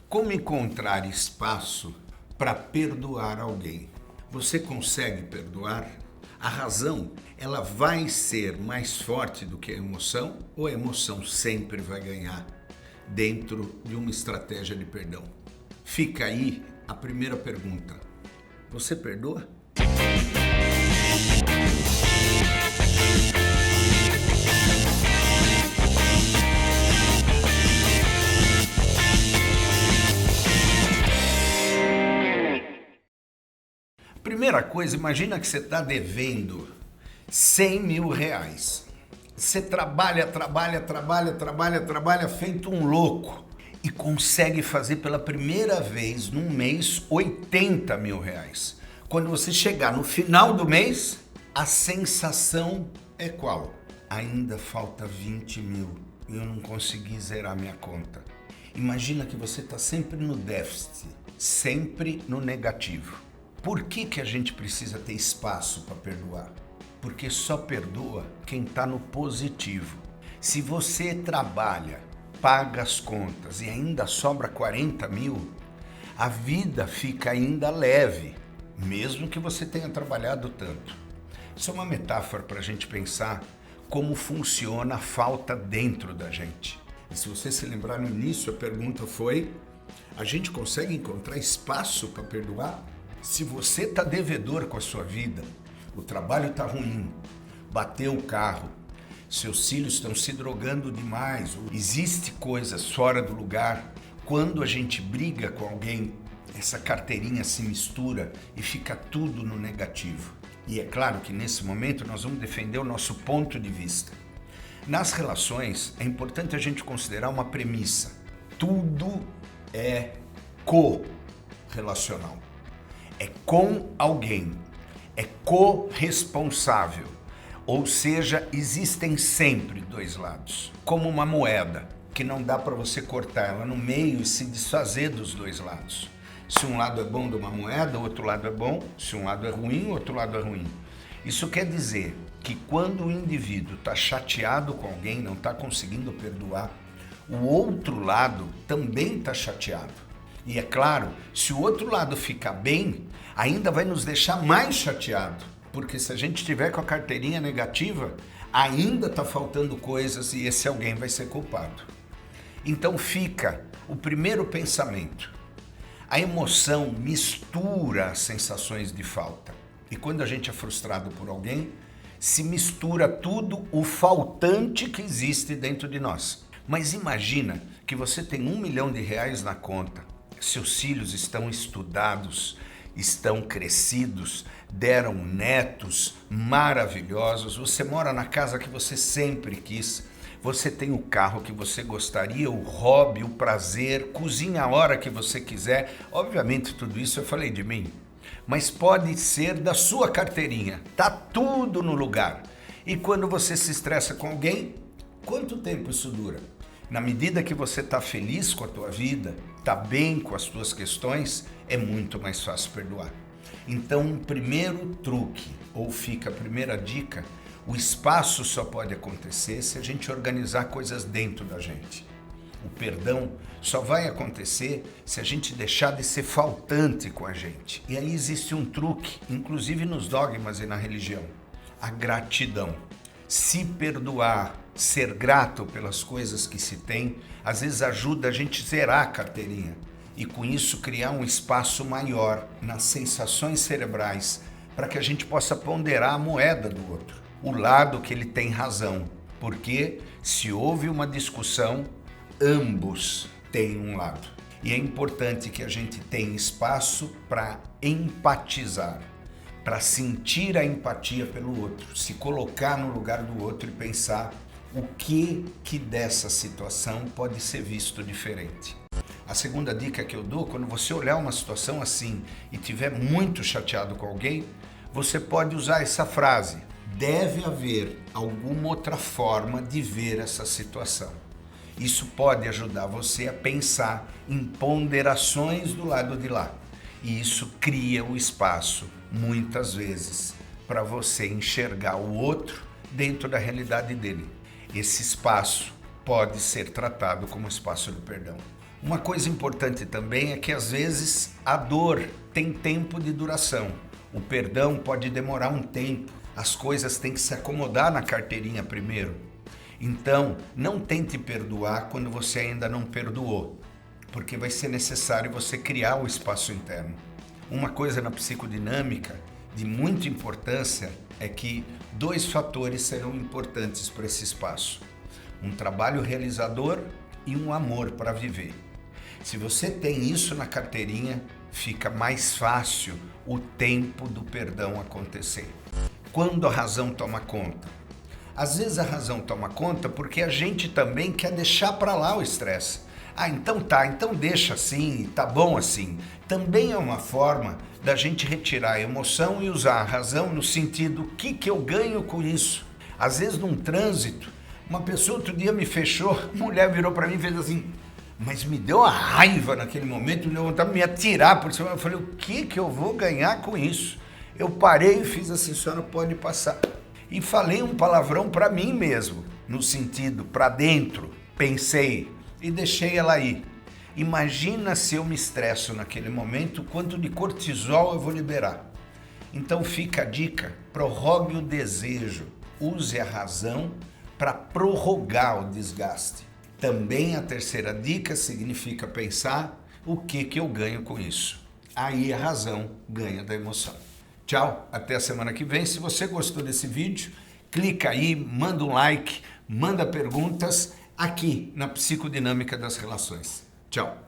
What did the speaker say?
Como encontrar espaço para perdoar alguém? Você consegue perdoar? A razão, ela vai ser mais forte do que a emoção ou a emoção sempre vai ganhar dentro de uma estratégia de perdão? Fica aí a primeira pergunta. Você perdoa? Primeira coisa, imagina que você está devendo 100 mil reais. Você trabalha feito um louco e consegue fazer pela primeira vez num mês 80 mil reais. Quando você chegar no final do mês, a sensação é qual? Ainda falta 20 mil e eu não consegui zerar minha conta. Imagina que você está sempre no déficit, sempre no negativo. Por que a gente precisa ter espaço para perdoar? Porque só perdoa quem está no positivo. Se você trabalha, paga as contas e ainda sobra 40 mil, a vida fica ainda leve, mesmo que você tenha trabalhado tanto. Isso é uma metáfora para a gente pensar como funciona a falta dentro da gente. E se você se lembrar no início, a pergunta foi: a gente consegue encontrar espaço para perdoar? Se você está devedor com a sua vida, o trabalho está ruim, bateu o carro, seus filhos estão se drogando demais, existe coisas fora do lugar, quando a gente briga com alguém, essa carteirinha se mistura e fica tudo no negativo. E é claro que nesse momento nós vamos defender o nosso ponto de vista. Nas relações é importante a gente considerar uma premissa: tudo é correlacional. É com alguém, é corresponsável, ou seja, existem sempre dois lados, como uma moeda, que não dá para você cortar ela no meio e se desfazer dos dois lados. Se um lado é bom de uma moeda, o outro lado é bom, se um lado é ruim, o outro lado é ruim. Isso quer dizer que quando o indivíduo está chateado com alguém, não está conseguindo perdoar, o outro lado também está chateado. E é claro, se o outro lado ficar bem, ainda vai nos deixar mais chateado, porque se a gente estiver com a carteirinha negativa, ainda está faltando coisas e esse alguém vai ser culpado. Então fica o primeiro pensamento. A emoção mistura as sensações de falta. E quando a gente é frustrado por alguém, se mistura tudo o faltante que existe dentro de nós. Mas imagina que você tem R$1 milhão na conta. Seus filhos estão estudados, estão crescidos, deram netos maravilhosos, você mora na casa que você sempre quis, você tem o carro que você gostaria, o hobby, o prazer, cozinha a hora que você quiser. Obviamente tudo isso eu falei de mim, mas pode ser da sua carteirinha, tá tudo no lugar. E quando você se estressa com alguém, quanto tempo isso dura? Na medida que você está feliz com a tua vida, está bem com as tuas questões, é muito mais fácil perdoar. Então, o primeiro truque, ou fica a primeira dica, o espaço só pode acontecer se a gente organizar coisas dentro da gente. O perdão só vai acontecer se a gente deixar de ser faltante com a gente. E aí existe um truque, inclusive nos dogmas e na religião: a gratidão. Se perdoar, ser grato pelas coisas que se tem, às vezes ajuda a gente zerar a carteirinha e com isso criar um espaço maior nas sensações cerebrais para que a gente possa ponderar a moeda do outro, o lado que ele tem razão, porque se houve uma discussão, ambos têm um lado. E é importante que a gente tenha espaço para empatizar, para sentir a empatia pelo outro, se colocar no lugar do outro e pensar o que dessa situação pode ser visto diferente. A segunda dica que eu dou: quando você olhar uma situação assim e estiver muito chateado com alguém, você pode usar essa frase: deve haver alguma outra forma de ver essa situação. Isso pode ajudar você a pensar em ponderações do lado de lá. E isso cria o espaço, muitas vezes, para você enxergar o outro dentro da realidade dele. Esse espaço pode ser tratado como espaço do perdão. Uma coisa importante também é que às vezes a dor tem tempo de duração. O perdão pode demorar um tempo. As coisas têm que se acomodar na carteirinha primeiro. Então, não tente perdoar quando você ainda não perdoou, porque vai ser necessário você criar o espaço interno. Uma coisa na psicodinâmica de muita importância é que 2 fatores serão importantes para esse espaço: um trabalho realizador e um amor para viver. Se você tem isso na carteirinha, fica mais fácil o tempo do perdão acontecer. Quando a razão toma conta? Às vezes a razão toma conta porque a gente também quer deixar para lá o estresse. Então deixa assim, tá bom assim. Também é uma forma da gente retirar a emoção e usar a razão no sentido, o que eu ganho com isso? Às vezes num trânsito, uma pessoa outro dia me fechou, a mulher virou para mim e fez assim, mas me deu uma raiva naquele momento, me deu vontade de me atirar por cima. Eu falei, o que eu vou ganhar com isso? Eu parei e fiz assim, a senhora pode passar. E falei um palavrão para mim mesmo, no sentido, para dentro, pensei e deixei ela ir. Imagina se eu me estresso naquele momento, quanto de cortisol eu vou liberar. Então fica a dica, prorrogue o desejo, use a razão para prorrogar o desgaste. Também a terceira dica significa pensar o que eu ganho com isso. Aí a razão ganha da emoção. Tchau, até a semana que vem. Se você gostou desse vídeo, clica aí, manda um like, manda perguntas aqui na Psicodinâmica das Relações. Tchau.